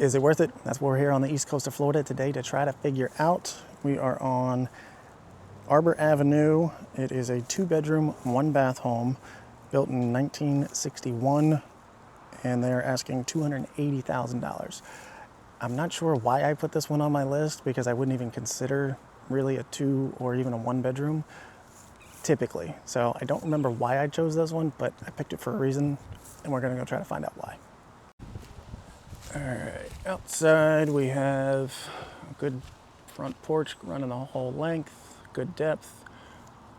Is it worth it? That's why we're here on the east coast of Florida today to try to figure out. We are on Arbor Avenue. It is a 2-bedroom, 1-bath home built in 1961, and they're asking $280,000. I'm not sure why I put this one on my list, because I wouldn't even consider really a 2 or even a 1-bedroom typically. So I don't remember why I chose this one, but I picked it for a reason, and we're gonna go try to find out why. All right, outside we have a good front porch running the whole length, good depth.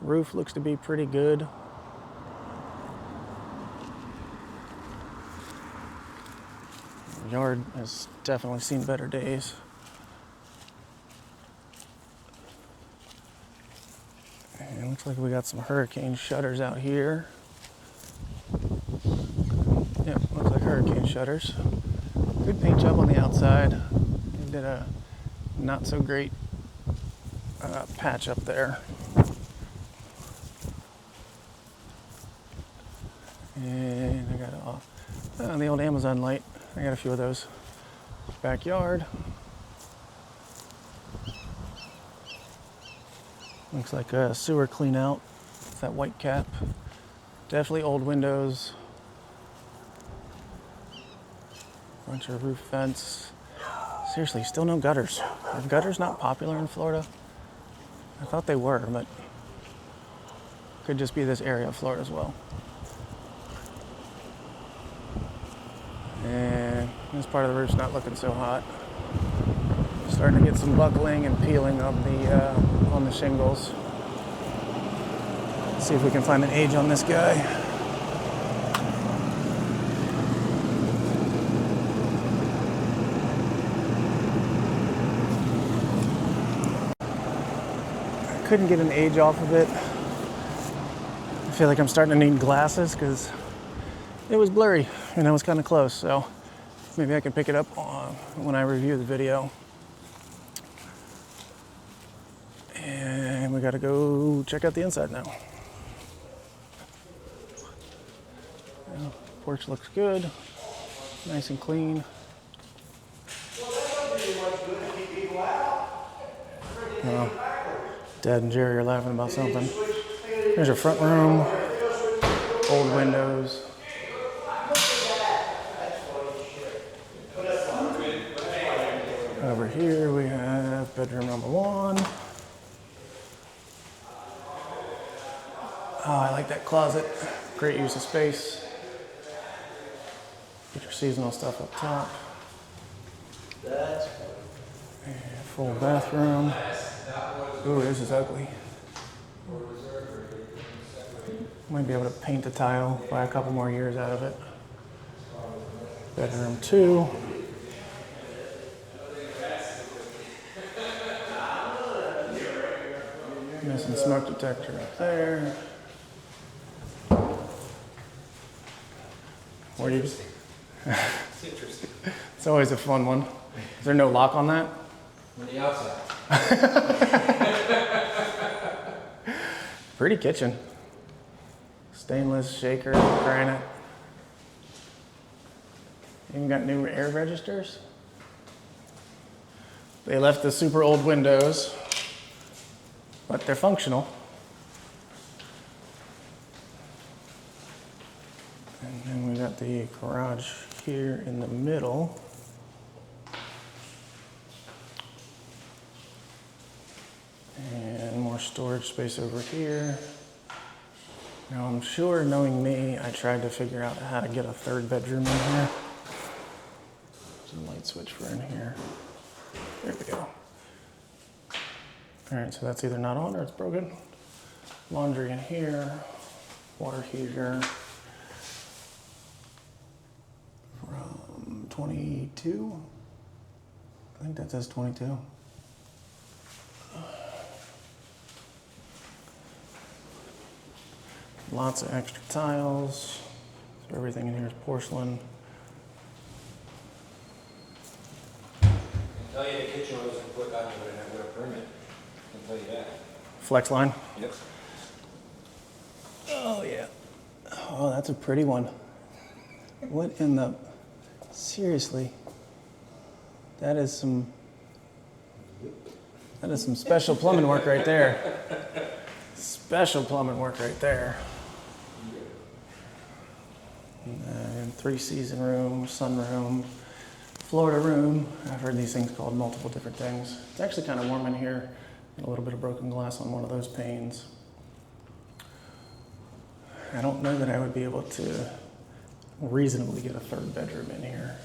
Roof looks to be pretty good. Yard has definitely seen better days. And it looks like we got some hurricane shutters out here. Yep, looks like hurricane shutters. Good paint job on the outside. They did a not so great patch up there. And I got the old Amazon light. I got a few of those. Backyard. Looks like a sewer clean out. It's that white cap. Definitely old windows. Bunch of roof vents. Seriously, still no gutters. Are gutters not popular in Florida? I thought they were, but could just be this area of Florida as well. And this part of the roof's not looking so hot. Starting to get some buckling and peeling on the shingles. Let's see if we can find an age on this guy. Couldn't get an age off of it. I feel like I'm starting to need glasses because it was blurry and I was kind of close, so maybe I can pick it up when I review the video. And we gotta go check out the inside now. Yeah, porch looks good, nice and clean. Dad and Jerry are laughing about something. There's your front room, old windows. Over here we have bedroom number 1. Oh, I like that closet. Great use of space. Put your seasonal stuff up top. And full bathroom. Ooh, this is ugly. Might be able to paint the tile, buy a couple more years out of it. Bedroom 2. Missing smoke detector up there. What do you? It's interesting. It's always a fun one. Is there no lock on that? On the outside. Pretty kitchen. Stainless shaker, granite. Even got new air registers. They left the super old windows, but they're functional. And then we got the garage here in the middle. And more storage space over here. Now I'm sure, knowing me, I tried to figure out how to get a 3rd bedroom in here. There's a light switch for in here. There we go. All right, so that's either not on or it's broken. Laundry in here, water heater from 22. I think that says 22. Lots of extra tiles. So everything in here is porcelain. I can tell you the kitchen wasn't put on with a permit. I can tell you that. Flex line? Yep. Oh yeah. Oh, that's a pretty one. What in the, seriously? That is some special plumbing work right there. Special plumbing work right there. And 3-season room, sunroom, Florida room. I've heard these things called multiple different things. It's actually kind of warm in here. A little bit of broken glass on one of those panes. I don't know that I would be able to reasonably get a 3rd bedroom in here.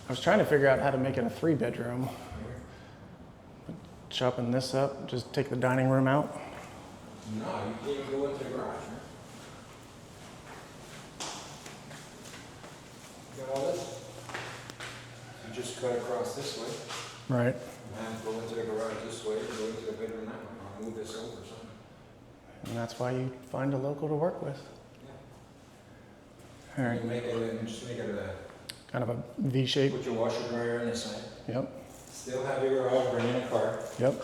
I was trying to figure out how to make it a 3-bedroom. Chopping this up, just take the dining room out. No, you can't even go into the garage, man. You got all this? You just cut across this way, Right. and go into the garage this way, go into the bedroom that way. I'll move this over or something. And that's why you find a local to work with. Yeah. All right. You make it, just make it a, Kind of a V shape. put your washer dryer on this side. Yep. Still have your garage, bring in a car. Yep.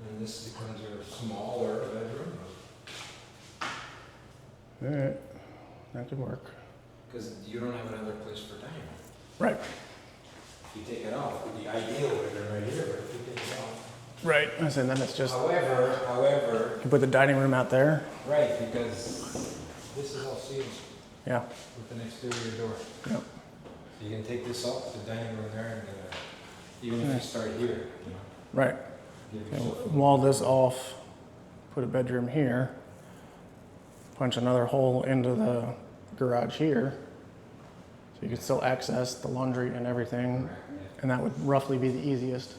And this becomes your smaller bedroom. All right. That could work. Because you don't have another place for dining room. Right. If you take it off, the ideal would have been right here, but if you take it off. Right. I said then it's just. However, You put the dining room out there. right, because this is all sealed Yeah. with an exterior door. Yep. So you can take this off, the dining room there, and even if you start here, you know, Right. give Okay, yourself a wall this off. Put a bedroom here. Punch another hole into the garage here. So you could still access the laundry and everything. And that would roughly be the easiest.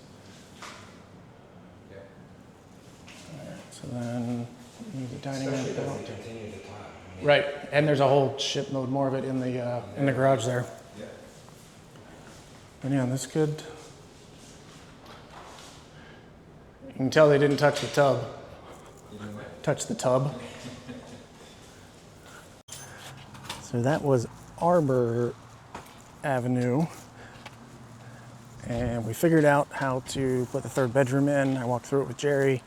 Yeah. So then you need the dining room. Especially if you continue to top. I mean, Right, and there's a whole shipload more of it in the garage there. Yeah. And yeah, this could. You can tell they didn't touch the tub. You know what? Touch the tub. So that was Arbor Avenue. And we figured out how to put the 3rd bedroom in. I walked through it with Jerry.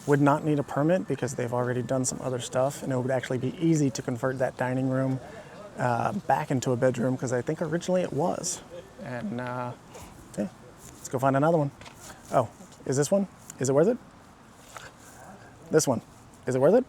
Would not need a permit because they've already done some other stuff, and it would actually be easy to convert that dining room back into a bedroom because I think originally it was. And yeah, let's go find another one. Oh, is this one? Is it worth it? This one. Is it worth it?